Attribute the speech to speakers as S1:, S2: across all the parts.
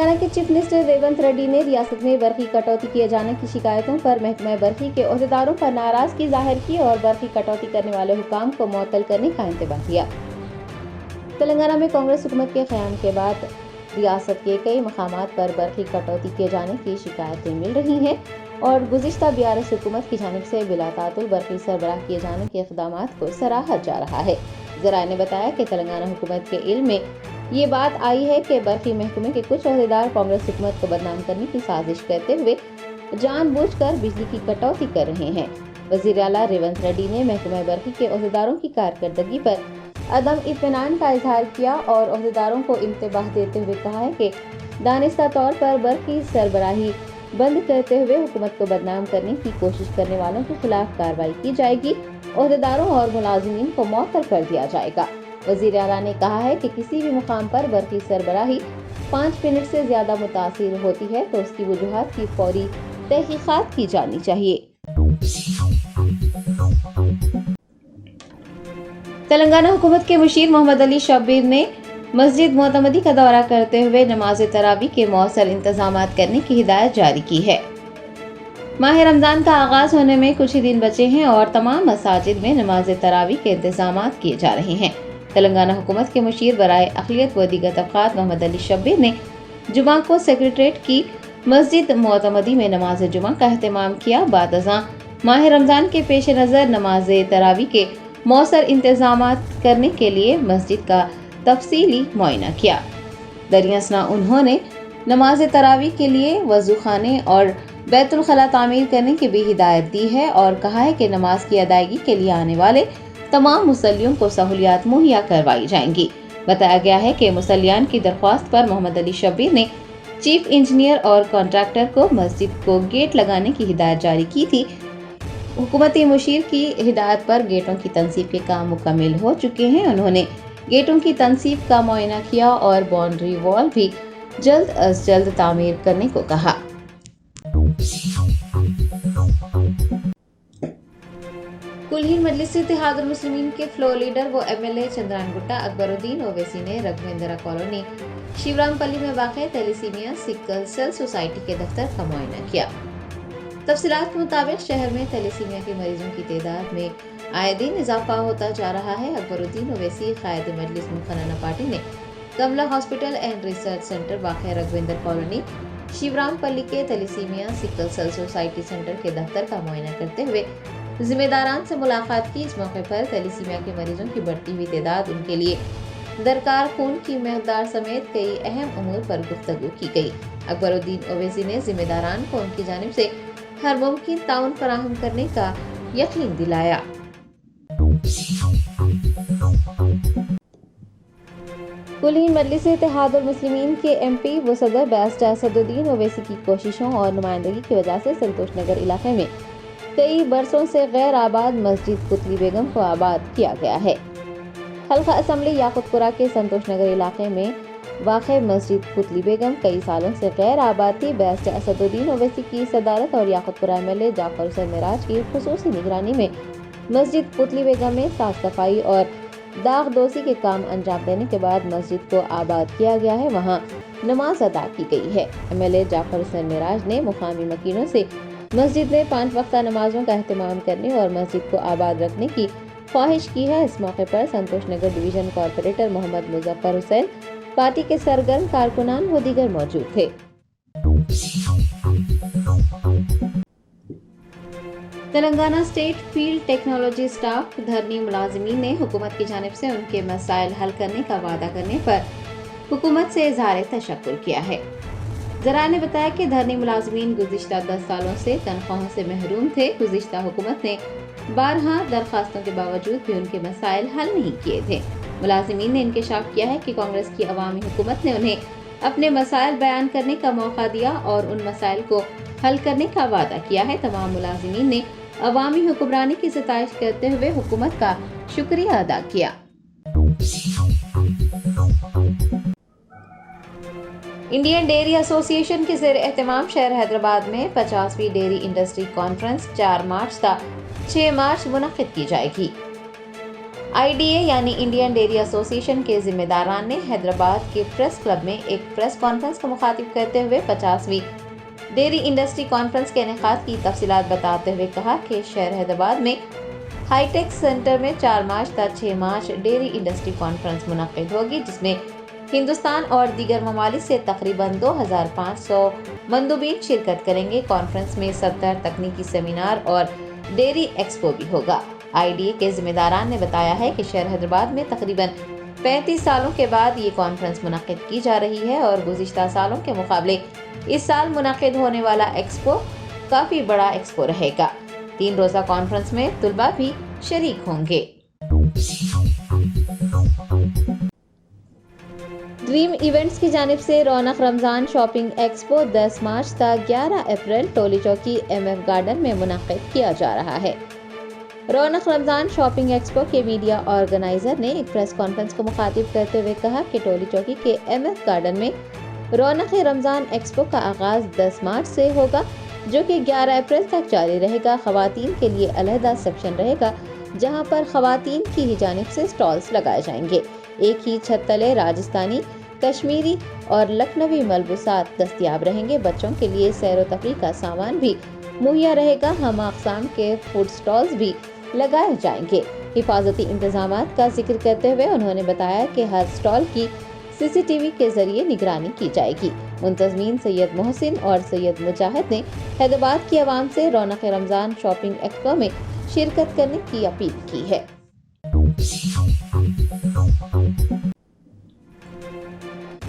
S1: تلنگانہ کے chief minister Revanth Reddy نے ریاست میں برقی کٹوتی کیے جانے کی شکایتوں پر محکمہ برقی کے عہدیداروں پر ناراضگی ظاہر کی اور برقی کٹوتی کرنے والے حکام کو معطل کرنے کا انتباہ کیا۔ تلنگانہ میں کانگریس حکومت کے قیام کے بعد ریاست کے کئی مقامات پر برقی کٹوتی کیے جانے کی شکایتیں مل رہی ہیں اور گزشتہ BRS حکومت کی جانب سے بلا تعطل برقی سربراہ کیے جانے کے اقدامات کو سراہا جا رہا ہے۔ ذرائع نے بتایا کہ تلنگانہ حکومت کے علم میں یہ بات آئی ہے کہ برقی محکمے کے کچھ عہدیدار کانگریس حکومت کو بدنام کرنے کی سازش کرتے ہوئے جان بوجھ کر بجلی کی کٹوتی کر رہے ہیں۔ وزیر اعلیٰ ریونت ریڈی نے محکمہ برقی کے عہدیداروں کی کارکردگی پر عدم اطمینان کا اظہار کیا اور عہدیداروں کو انتباہ دیتے ہوئے کہا ہے کہ دانستہ طور پر برقی سربراہی بند کرتے ہوئے حکومت کو بدنام کرنے کی کوشش کرنے والوں کے خلاف کارروائی کی جائے گی، عہدیداروں اور ملازمین کو معطل کر دیا جائے گا۔ وزیر اعلیٰ نے کہا ہے کہ کسی بھی مقام پر برقی سربراہی 5 منٹ سے زیادہ متاثر ہوتی ہے تو اس کی وجوہات کی فوری تحقیقات کی جانی چاہیے۔ تلنگانہ حکومت کے مشیر محمد علی شبیر نے مسجد معتمدی کا دورہ کرتے ہوئے نماز تراویح کے مؤثر انتظامات کرنے کی ہدایت جاری کی ہے۔ ماہ رمضان کا آغاز ہونے میں کچھ ہی دن بچے ہیں اور تمام مساجد میں نماز تراویح کے انتظامات کیے جا رہے ہیں۔ تلنگانہ حکومت کے مشیر برائے اقلیت و دیگر طبقات محمد علی شبیر نے جمعہ کو سیکریٹریٹ کی مسجد معتمدی میں نماز جمعہ کا اہتمام کیا۔ بعد ازاں ماہ رمضان کے پیش نظر نماز تراویح کے مؤثر انتظامات کرنے کے لیے مسجد کا تفصیلی معائنہ کیا۔ دریں اثنا انہوں نے نماز تراویح کے لیے وضو خانے اور بیت الخلاء تعمیر کرنے کی بھی ہدایت دی ہے اور کہا ہے کہ نماز کی ادائیگی کے لیے آنے والے تمام مصلیوں کو سہولیات مہیا کروائی جائیں گی۔ بتایا گیا ہے کہ مصلیان کی درخواست پر محمد علی شبیر نے چیف انجینئر اور کانٹریکٹر کو مسجد کو گیٹ لگانے کی ہدایت جاری کی تھی۔ حکومتی مشیر کی ہدایت پر گیٹوں کی تنصیب کے کام مکمل ہو چکے ہیں۔ انہوں نے گیٹوں کی تنصیب کا معائنہ کیا اور باؤنڈری وال بھی جلد از جلد تعمیر کرنے کو کہا۔ کل ہند مجلس اتحاد المسلمین کے فلور لیڈر و MLA چندران گٹا اکبر الدین اویسی نے رگھویندرا کالونی شیورام پلی میں واقع تیلیسیمیا سکل سیل سوسائٹی کے دفتر کا معائنہ کیا۔ تفصیلات کے مطابق شہر میں تیلیسیمیا کے مریضوں کی تعداد میں آئے دن اضافہ ہوتا جا رہا ہے۔ اکبر الدین اویسی قائد مجلس مقننہ پارٹی نے Kamala hospital and research centre واقع رگھویندر کالونی شیورام پلی کے thalassemia sickle cell society centre کے دفتر کا معائنہ کرتے ہوئے ذمہ داران سے ملاقات کی۔ اس موقع پر تیلیسیمیا کے مریضوں کی بڑھتی ہوئی تعداد، ان کے لیے درکار خون کی مقدار سمیت کئی اہم امور پر گفتگو کی گئی۔ اکبر الدین اویسی نے ذمہ داران کو ان کی جانب سے ہر ممکن تعاون فراہم کرنے کا یقین دلایا۔ کل ہند مجلس اتحاد المسلمین کے MP و صدر بیرسٹر اسد الدین اویسی کی کوششوں اور نمائندگی کی وجہ سے سنتوش نگر علاقے میں کئی برسوں سے غیر آباد مسجد پتلی بیگم کو آباد کیا گیا ہے۔ حلقہ اسمبلی یاقوت پورہ کے سنتوش نگر علاقے میں واقع مسجد پتلی بیگم کئی سالوں سے غیر آباد تھی۔ بیرسٹر اسد الدین اویسی کی صدارت اور یاقوت پورہ MLA جعفر حسین معراج کی خصوصی نگرانی میں مسجد پتلی بیگم میں صاف صفائی اور داغ دوسی کے کام انجام دینے کے بعد مسجد کو آباد کیا گیا ہے، وہاں نماز ادا کی گئی ہے۔ MLA جعفر حسین معراج نے مقامی مکینوں سے مسجد میں 5 وقتہ نمازوں کا اہتمام کرنے اور مسجد کو آباد رکھنے کی خواہش کی ہے۔ اس موقع پر Santosh Nagar division corporator Mohammed Muzaffar Hussain, party کے سرگرم کارکنان و دیگر موجود تھے۔ Telangana state field technology staff Dharani ملازمین نے حکومت کی جانب سے ان کے مسائل حل کرنے کا وعدہ کرنے پر حکومت سے اظہار تشکر کیا ہے۔ ذرائع نے بتایا کہ دھرنی ملازمین گزشتہ 10 سالوں سے تنخواہوں سے محروم تھے۔ گزشتہ حکومت نے 12 درخواستوں کے باوجود بھی ان کے مسائل حل نہیں کیے تھے۔ ملازمین نے انکشاف کیا ہے کہ کانگریس کی عوامی حکومت نے انہیں اپنے مسائل بیان کرنے کا موقع دیا اور ان مسائل کو حل کرنے کا وعدہ کیا ہے۔ تمام ملازمین نے عوامی حکمرانی کی ستائش کرتے ہوئے حکومت کا شکریہ ادا کیا۔ انڈین ڈیری ایسوسی ایشن کے زیر اہتمام شہر حیدرآباد میں 50ویں ڈیری انڈسٹری کانفرنس 4 مارچ تا 6 مارچ منعقد کی جائے گی۔ IDA یعنی انڈین ڈیری ایسوسی ایشن کے ذمہ داران نے حیدرآباد کے پریس کلب میں ایک پریس کانفرنس کو مخاطب کرتے ہوئے 50ویں ڈیری انڈسٹری کانفرنس کے انعقاد کی تفصیلات بتاتے ہوئے کہا کہ شہر حیدرآباد میں ہائی ٹیک سینٹر میں 4 مارچ تا 6 مارچ ڈیری انڈسٹری کانفرنس منعقد ہوگی، جس میں ہندوستان اور دیگر ممالک سے تقریباً 2500 مندوبین شرکت کریں گے۔ کانفرنس میں 70 تکنیکی سیمینار اور ڈیری ایکسپو بھی ہوگا۔ IDA کے ذمہ داران نے بتایا ہے کہ شہر حیدرآباد میں تقریباً 35 سالوں کے بعد یہ کانفرنس منعقد کی جا رہی ہے اور گزشتہ سالوں کے مقابلے اس سال منعقد ہونے والا ایکسپو کافی بڑا ایکسپو رہے گا۔ 3 روزہ کانفرنس میں طلباء بھی شریک ہوں گے۔ ڈریم ایونٹس کی جانب سے رونق رمضان شاپنگ ایکسپو 10 مارچ تا 11 April Toli Chowki MF garden میں منعقد کیا جا رہا ہے۔ رونق رمضان شاپنگ ایکسپو کے میڈیا آرگنائزر نے ایک پریس کانفرنس کو مخاطب کرتے ہوئے کہا کہ ٹولی چوکی کے MF گارڈن میں رونق رمضان ایکسپو کا آغاز 10 مارچ سے ہوگا، جو کہ 11 اپریل تک جاری رہے گا۔ خواتین کے لیے علیحدہ سیکشن رہے گا، جہاں پر خواتین کی ہی جانب سے سٹالز لگائے جائیں گے۔ ایک ہی چھت تلے راجستھانی، کشمیری اور لکھنوی ملبوسات دستیاب رہیں گے۔ بچوں کے لیے سیر و تفریح کا سامان بھی مہیا رہے گا۔ ہم اقسام کے فوڈ سٹالز بھی لگائے جائیں گے۔ حفاظتی انتظامات کا ذکر کرتے ہوئے انہوں نے بتایا کہ ہر سٹال کی CCTV کے ذریعے نگرانی کی جائے گی۔ منتظمین سید محسن اور سید مجاہد نے حیدرآباد کی عوام سے رونق رمضان شاپنگ ایکسپو میں شرکت کرنے کی اپیل کی ہے۔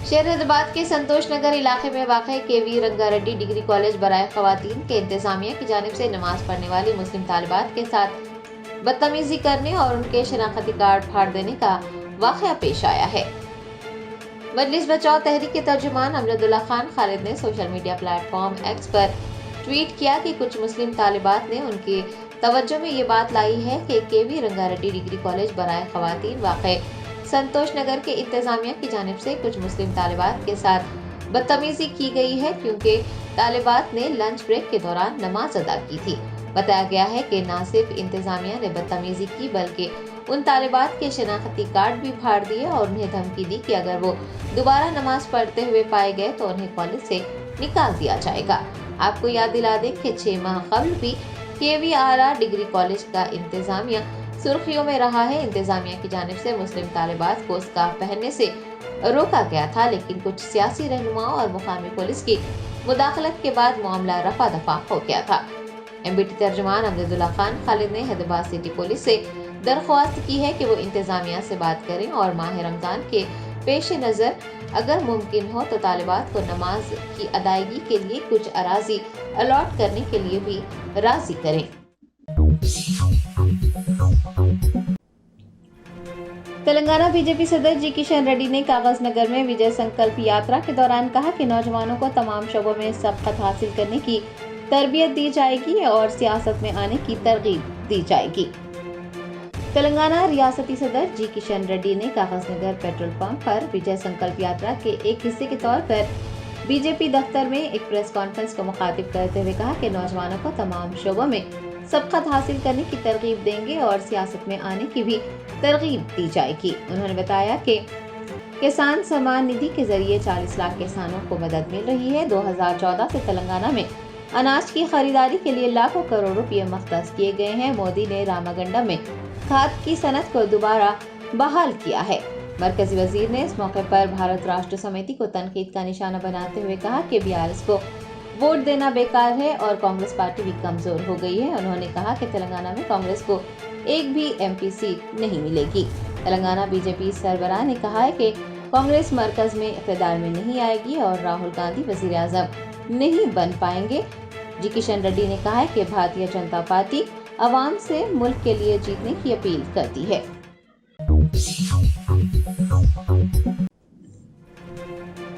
S1: شہر حیدرآباد کے سنتوش نگر علاقے میں واقع KV Ranga Reddy degree college برائے خواتین کے انتظامیہ کی جانب سے نماز پڑھنے والی مسلم طالبات کے ساتھ بدتمیزی کرنے اور ان کے شناختی کارڈ پھاڑ دینے کا واقعہ پیش آیا ہے۔ مجلس بچاؤ تحریک کے ترجمان امجد اللہ خان خالد نے social media platform X پر ٹویٹ کیا کہ کچھ مسلم طالبات نے ان کی توجہ میں یہ بات لائی ہے کہ KV Ranga Reddy degree college برائے خواتین واقع سنتوش نگر کے انتظامیہ کی جانب سے کچھ مسلم طالبات کے ساتھ بدتمیزی کی گئی ہے، کیونکہ طالبات نے لنچ بریک کے دوران نماز ادا کی تھی۔ بتایا گیا ہے کہ نہ صرف انتظامیہ نے بدتمیزی کی بلکہ ان طالبات کے شناختی کارڈ بھی پھاڑ دیے اور انہیں دھمکی دی کہ اگر وہ دوبارہ نماز پڑھتے ہوئے پائے گئے تو انہیں کالج سے نکال دیا جائے گا۔ آپ کو یاد دلا دیں کہ 6 ماہ قبل بھی KV RR ڈگری کالج کا انتظامیہ سرخیوں میں رہا ہے۔ انتظامیہ کی جانب سے مسلم طالبات کو اسکارف پہننے سے روکا گیا تھا، لیکن کچھ سیاسی رہنماؤں اور مقامی پولیس کی مداخلت کے بعد معاملہ رفع دفع ہو گیا تھا۔ MBT ترجمان امجد اللہ خان خالد نے حیدرآباد سٹی پولیس سے درخواست کی ہے کہ وہ انتظامیہ سے بات کریں اور ماہ رمضان کے پیش نظر اگر ممکن ہو تو طالبات کو نماز کی ادائیگی کے لیے کچھ اراضی الاٹ کرنے کے لیے بھی راضی کریں۔ تلنگانہ BJP صدر جی کشن ریڈی نے کاغذ نگر میں وجے سنکلپ یاترا کے دوران کہا کہ نوجوانوں کو تمام شعبوں میں سبقت حاصل کرنے کی تربیت دی جائے گی اور سیاست میں آنے کی ترغیب دی جائے گی۔ تلنگانہ ریاستی صدر جی کشن ریڈی نے کاغذ نگر پیٹرول پمپ پر وجے سنکلپ یاترا کے ایک حصے کے طور پر BJP دفتر میں ایک پریس کانفرنس کو مخاطب کرتے ہوئے کہا کہ نوجوانوں کو تمام شعبوں میں سبقت حاصل کرنے کی ترغیب دیں گے اور سیاست میں آنے کی بھی ترغیب دی جائے گی۔ انہوں نے بتایا کہ کسان سمان ندھی کے ذریعے 40 لاکھ کسانوں کو مدد مل رہی ہے۔ 2014 سے تلنگانہ میں اناج کی خریداری کے لیے لاکھوں کروڑ روپے مختص کیے گئے ہیں۔ مودی نے راماگنڈم میں کھاد کی صنعت کو دوبارہ بحال کیا ہے۔ مرکزی وزیر نے اس موقع پر بھارت راشٹر سمیتی کو تنقید کا نشانہ بناتے ہوئے کہا کہ BRS کو ووٹ دینا بیکار ہے اور کانگریس پارٹی بھی کمزور ہو گئی ہے۔ انہوں نے کہا کہ تلنگانہ میں کانگریس کو ایک بھی MP سیٹ نہیں ملے گی۔ تلنگانہ BJP سربراہ نے کہا ہے کہ کانگریس مرکز میں اقتدار میں نہیں آئے گی اور راہل گاندھی وزیر اعظم نہیں بن پائیں گے۔ جی کشن ریڈی نے کہا ہے کہ بھارتیہ جنتا پارٹی عوام سے ملک کے لیے جیتنے کی اپیل کرتی ہے۔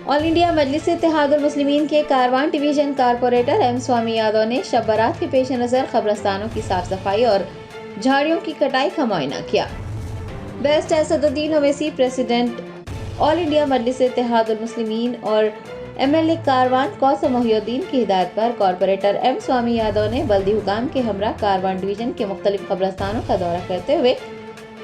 S1: آل انڈیا مجلس اتحاد المسلمین کے Karwan division corporator M Swamy Yadav نے شب برات کے پیش نظر قبرستانوں کی صاف صفائی اور جھاڑیوں کی کٹائی کا معائنہ کیا۔ بیسٹ اسد الدین اویسی پریزیڈنٹ آل انڈیا مجلس اتحاد المسلمین اور MLA کاروان کوثر محی الدین کی ہدایت پر کارپوریٹر M سوامی یادو نے بلدی حکام کے ہمراہ کاروان ڈویژن کے مختلف قبرستانوں کا دورہ کرتے ہوئے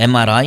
S2: MRI,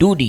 S2: 2D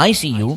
S2: ICU